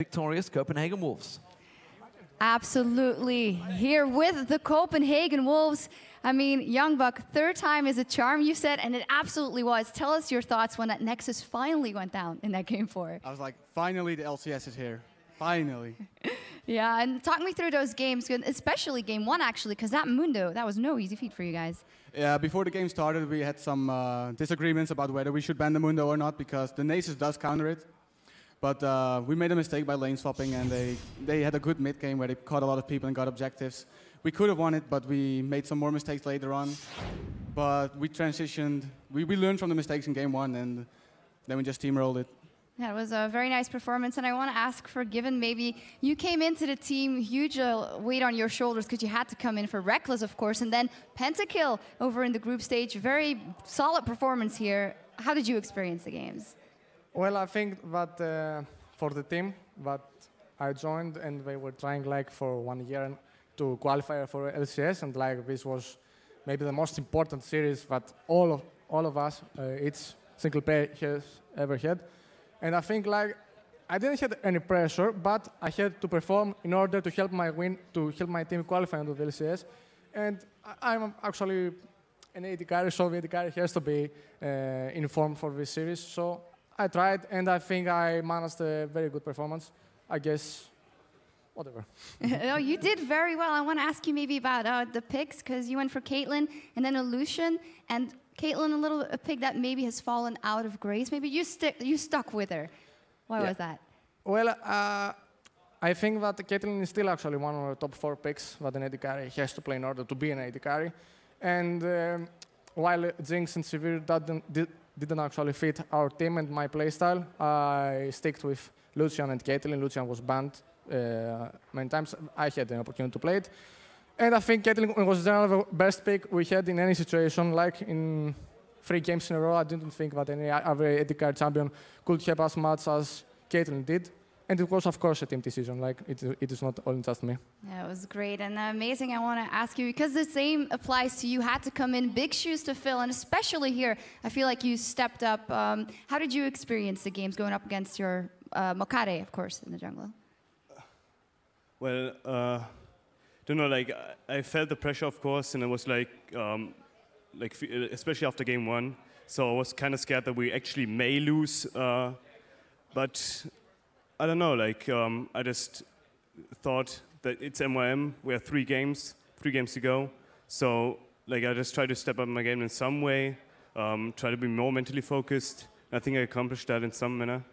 victorious Copenhagen Wolves. Absolutely. Here with the Copenhagen Wolves. I mean, Young Buck, third time is a charm, you said, and it absolutely was. Tell us your thoughts when that Nexus finally went down in that game 4. I was like, finally the LCS is here. Finally. Yeah, and talk me through those games, especially game 1, actually, because that Mundo, that was no easy feat for you guys. Yeah, before the game started, we had some disagreements about whether we should ban the Mundo or not, because the Nasus does counter it. But we made a mistake by lane swapping, and they had a good mid game where they caught a lot of people and got objectives. We could have won it, but we made some more mistakes later on. But we transitioned. We learned from the mistakes in game 1, and then we just steamrolled it. Yeah, it was a very nice performance, and I want to ask for given maybe you came into the team, huge weight on your shoulders because you had to come in for Reckless, of course, and then Pentakill over in the group stage. Very solid performance here. How did you experience the games? Well, I think that for the team that I joined, and they were trying like for 1 year to qualify for LCS, and like this was maybe the most important series that all of us, each single player has ever had. And I think like I didn't have any pressure, but I had to perform in order to help my team qualify into the LCS. And I'm actually an AD carry, so the AD carry has to be informed for this series. So I tried, and I think I managed a very good performance. I guess, whatever. No, you did very well. I want to ask you maybe about the picks, because you went for Caitlyn and then Illusion, and Caitlyn, a pick that maybe has fallen out of grace. Maybe you stuck with her. Why was that? Well, I think that Caitlyn is still actually one of the top 4 picks that an AD carry has to play in order to be an AD carry. And while Jinx and Severe didn't actually fit our team and my playstyle, I sticked with Lucian and Caitlyn. Lucian was banned many times. I had the opportunity to play it. And I think Caitlyn was generally the best pick we had in any situation. Like in 3 games in a row, I didn't think that any other AD carry champion could have as much as Caitlyn did. And it was, of course, a team decision. Like it is not only just me. Yeah, it was great and amazing. I want to ask you, because the same applies to you, had to come in, big shoes to fill, and especially here, I feel like you stepped up. How did you experience the games going up against your Mokare, of course, in the jungle? Well, don't know. Like I felt the pressure, of course, and it was like especially after game 1. So I was kind of scared that we actually may lose, but. I don't know, like, I just thought that it's MYM, we have 3 games to go. So, like, I just try to step up my game in some way, try to be more mentally focused. I think I accomplished that in some manner.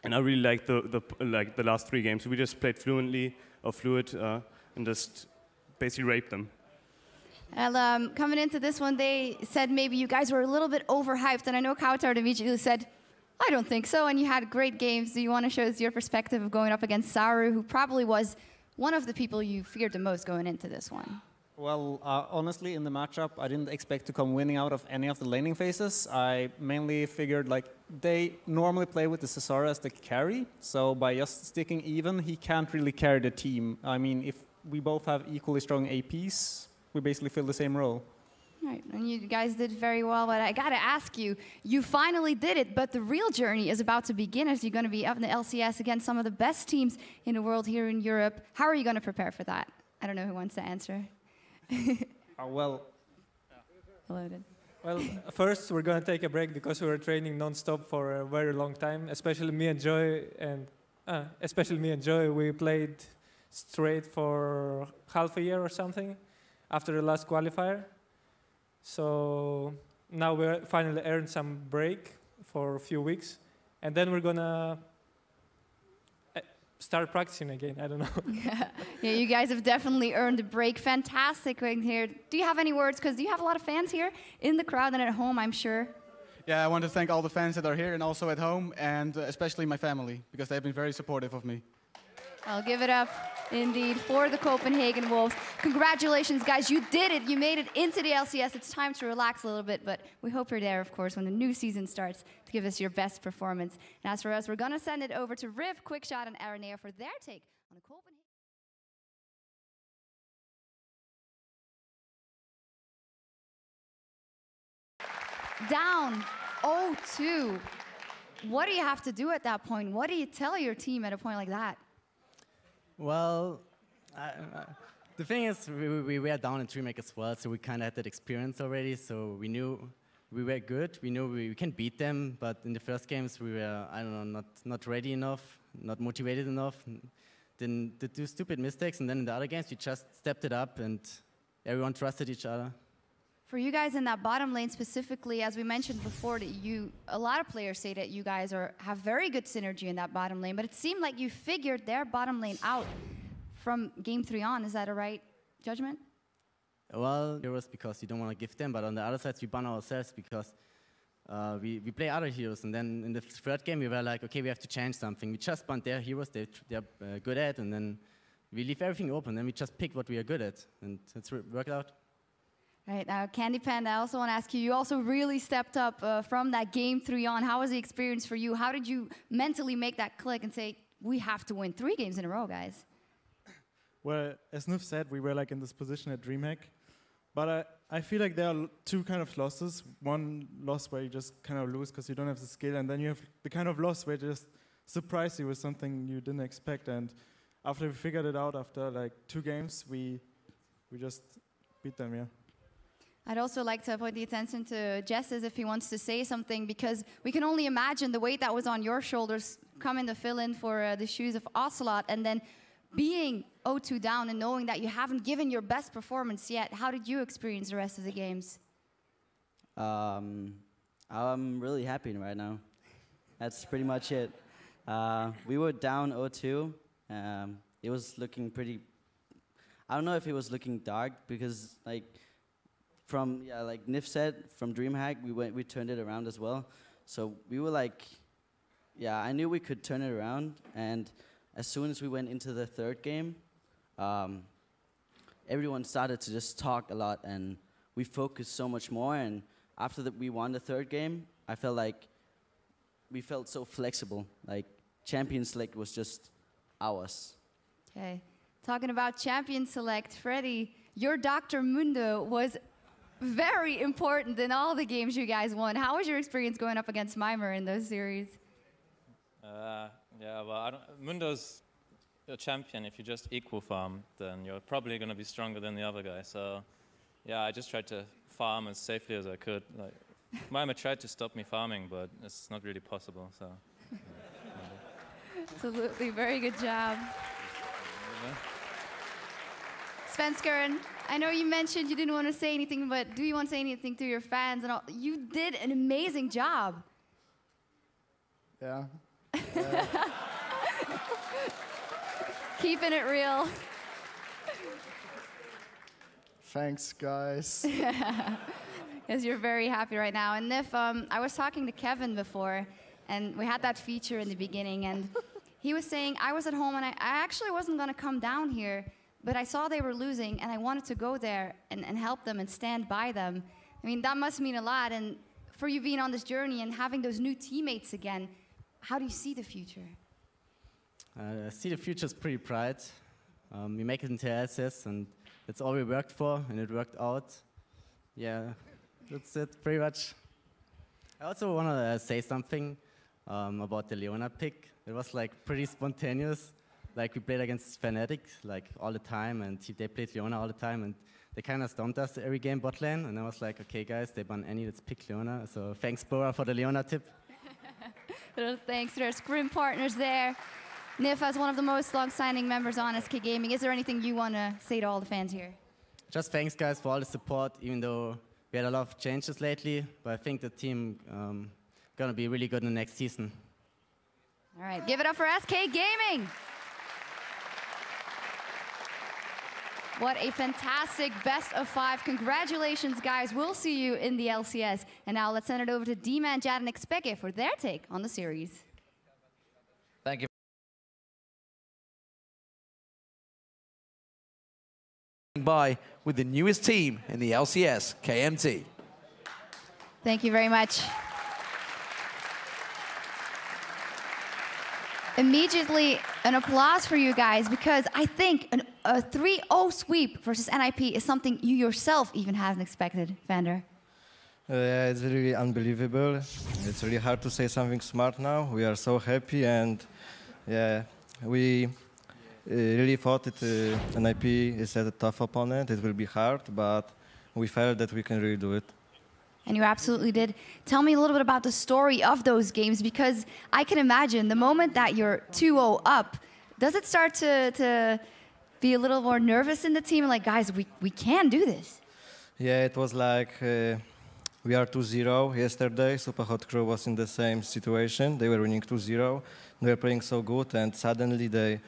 And I really liked the last 3 games. We just played fluid, and just basically raped them. And coming into this one, they said maybe you guys were a little bit overhyped, and I know Kautar immediately said, I don't think so, and you had great games. Do you want to show us your perspective of going up against Saru, who probably was one of the people you feared the most going into this one? Well, honestly, in the matchup, I didn't expect to come winning out of any of the laning phases. I mainly figured like they normally play with the Cesar as the carry, so by just sticking even, he can't really carry the team. I mean, if we both have equally strong APs, we basically fill the same role. Right, and you guys did very well, but I gotta ask you, you finally did it, but the real journey is about to begin as you're gonna be up in the LCS against some of the best teams in the world here in Europe. How are you gonna prepare for that? I don't know who wants to answer. Well, first we're gonna take a break because we were training non-stop for a very long time, especially me and Joy, we played straight for half a year or something after the last qualifier. So now we finally earned some break for a few weeks, and then we're gonna start practicing again. I don't know. Yeah, you guys have definitely earned a break. Fantastic being here. Do you have any words? Because you have a lot of fans here in the crowd and at home, I'm sure. Yeah, I want to thank all the fans that are here and also at home, and especially my family, because they've been very supportive of me. I'll give it up, indeed, for the Copenhagen Wolves. Congratulations, guys. You did it. You made it into the LCS. It's time to relax a little bit, but we hope you're there, of course, when the new season starts to give us your best performance. And as for us, we're going to send it over to Riv, Quickshot, and Aranea for their take on the Copenhagen. Down 0-2. What do you have to do at that point? What do you tell your team at a point like that? Well, the thing is, we were down in DreamHack as well, so we kind of had that experience already. So we knew we were good. We knew we can beat them. But in the first games, we were, I don't know, not ready enough, not motivated enough. Then did do stupid mistakes, and then in the other games, we just stepped it up, and everyone trusted each other. For you guys in that bottom lane specifically, as we mentioned before, that a lot of players say that you guys have very good synergy in that bottom lane, but it seemed like you figured their bottom lane out from game 3 on. Is that a right judgment? Well, heroes because you don't want to give them, but on the other side, we ban ourselves because we play other heroes, and then in the third game, we were like, okay, we have to change something. We just ban their heroes they're good at, and then we leave everything open, then we just pick what we are good at, and it's worked out. Right, now Candy Panda, I also want to ask you, you also really stepped up from that game 3 on. How was the experience for you? How did you mentally make that click and say, we have to win 3 games in a row, guys? Well, as Nuf said, we were like in this position at DreamHack. But I feel like there are 2 kind of losses. One loss where you just kind of lose because you don't have the skill, and then you have the kind of loss where they just surprise you with something you didn't expect. And after we figured it out, after like 2 games, we just beat them, yeah. I'd also like to point the attention to Jess as if he wants to say something, because we can only imagine the weight that was on your shoulders coming to fill in for the shoes of Ocelot, and then being 0-2 down and knowing that you haven't given your best performance yet. How did you experience the rest of the games? I'm really happy right now. That's pretty much it. We were down 0-2. It was looking pretty... I don't know if it was looking dark, because like like Nif said, from DreamHack, we turned it around as well. So we were like, yeah, I knew we could turn it around, and as soon as we went into the third game, everyone started to just talk a lot, and we focused so much more. And after we won the third game, I felt like we felt so flexible. Like Champion Select was just ours. Okay, talking about Champion Select, Freddy, your Dr. Mundo was very important in all the games you guys won. How was your experience going up against Mimer in those series? Yeah, well, Mundo's a champion. If you just equal farm, then you're probably going to be stronger than the other guy. So, yeah, I just tried to farm as safely as I could. Like, Mimer tried to stop me farming, but it's not really possible. So, absolutely, very good job. Svenskeren, I know you mentioned you didn't want to say anything, but do you want to say anything to your fans and all? You did an amazing job. Yeah. Keeping it real. Thanks, guys. Because you're very happy right now. And if I was talking to Kevin before, and we had that feature in the beginning, and he was saying, I was at home and I actually wasn't going to come down here, but I saw they were losing and I wanted to go there and help them and stand by them. I mean, that must mean a lot. And for you being on this journey and having those new teammates again, how do you see the future? I see the future is pretty bright. We make it into LCS, and that's all we worked for, and it worked out. Yeah, that's it, pretty much. I also want to say something about the Leona pick. It was like pretty spontaneous. Like we played against Fnatic like all the time, and they played Leona all the time, and they kind of stomped us every game bot lane. And I was like, okay, guys, they ban Annie, let's pick Leona. So thanks, Bora, for the Leona tip. Thanks to our scrim partners there. Nif, as one of the most long-standing members on SK Gaming, is there anything you want to say to all the fans here? Just thanks, guys, for all the support, even though we had a lot of changes lately. But I think the team going to be really good in the next season. All right, give it up for SK Gaming. What a fantastic best of 5. Congratulations, guys. We'll see you in the LCS. And now let's send it over to D-Man, Jad, and Expeke for their take on the series. Thank you. By with the newest team in the LCS, KMT. Thank you very much. Immediately, an applause for you guys, because I think a 3-0 sweep versus NIP is something you yourself even haven't expected, Vander. Yeah, it's really unbelievable. It's really hard to say something smart now. We are so happy, and yeah, we really thought NIP is a tough opponent. It will be hard, but we felt that we can really do it. And you absolutely did. Tell me a little bit about the story of those games, because I can imagine the moment that you're 2-0 up, does it start to be a little more nervous in the team? Like, guys, we can do this. Yeah, it was like we are 2-0 yesterday. Superhot Crew was in the same situation. They were winning 2-0. They were playing so good, and suddenly they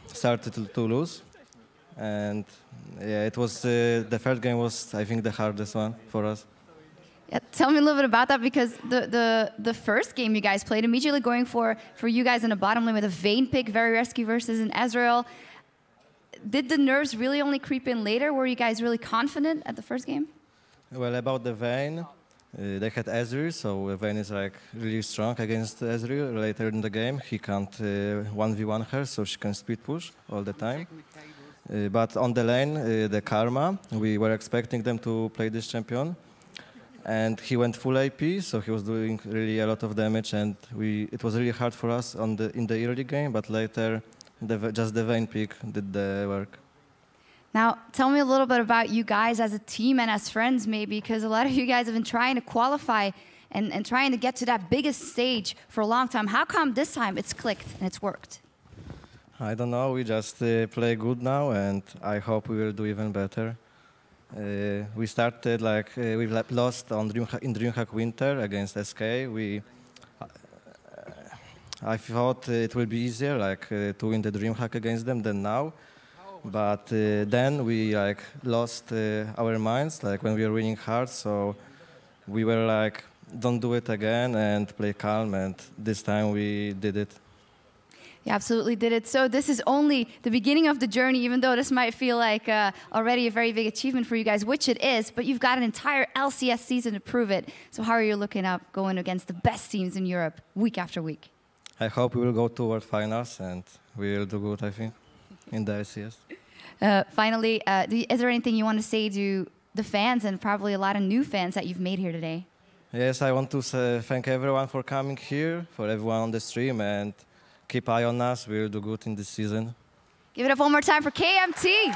started to lose. And yeah, it was the third game was, I think, the hardest one for us. Yeah, tell me a little bit about that, because the first game you guys played, immediately going for you guys in the bottom lane with a Vayne pick, very risky versus an Ezreal. Did the nerves really only creep in later? Were you guys really confident at the first game? Well, about the Vayne, they had Ezreal, so Vayne is like really strong against Ezreal. Later in the game, he can't 1v1 her, so she can speed push all the time. But on the lane, the Karma, we were expecting them to play this champion. And he went full AP, so he was doing really a lot of damage, and it was really hard for us in the early game, but later just the Vayne pick did the work. Now, tell me a little bit about you guys as a team and as friends, maybe, because a lot of you guys have been trying to qualify and trying to get to that biggest stage for a long time. How come this time it's clicked and it's worked? I don't know, we just play good now, and I hope we will do even better. We started like, we lost in DreamHack Winter against SK. I thought it will be easier to win the DreamHack against them than now. But then we lost our minds when we were winning hard, so we were like, don't do it again and play calm, and this time we did it. You absolutely did it. So this is only the beginning of the journey, even though this might feel like already a very big achievement for you guys, which it is, but you've got an entire LCS season to prove it. So how are you looking up going against the best teams in Europe week after week? I hope we will go to World Finals and we will do good, I think, in the LCS. Finally, is there anything you want to say to the fans and probably a lot of new fans that you've made here today? Yes, I want to thank everyone for coming here, for everyone on the stream, and keep eye on us. We will do good in this season. Give it up one more time for KMT.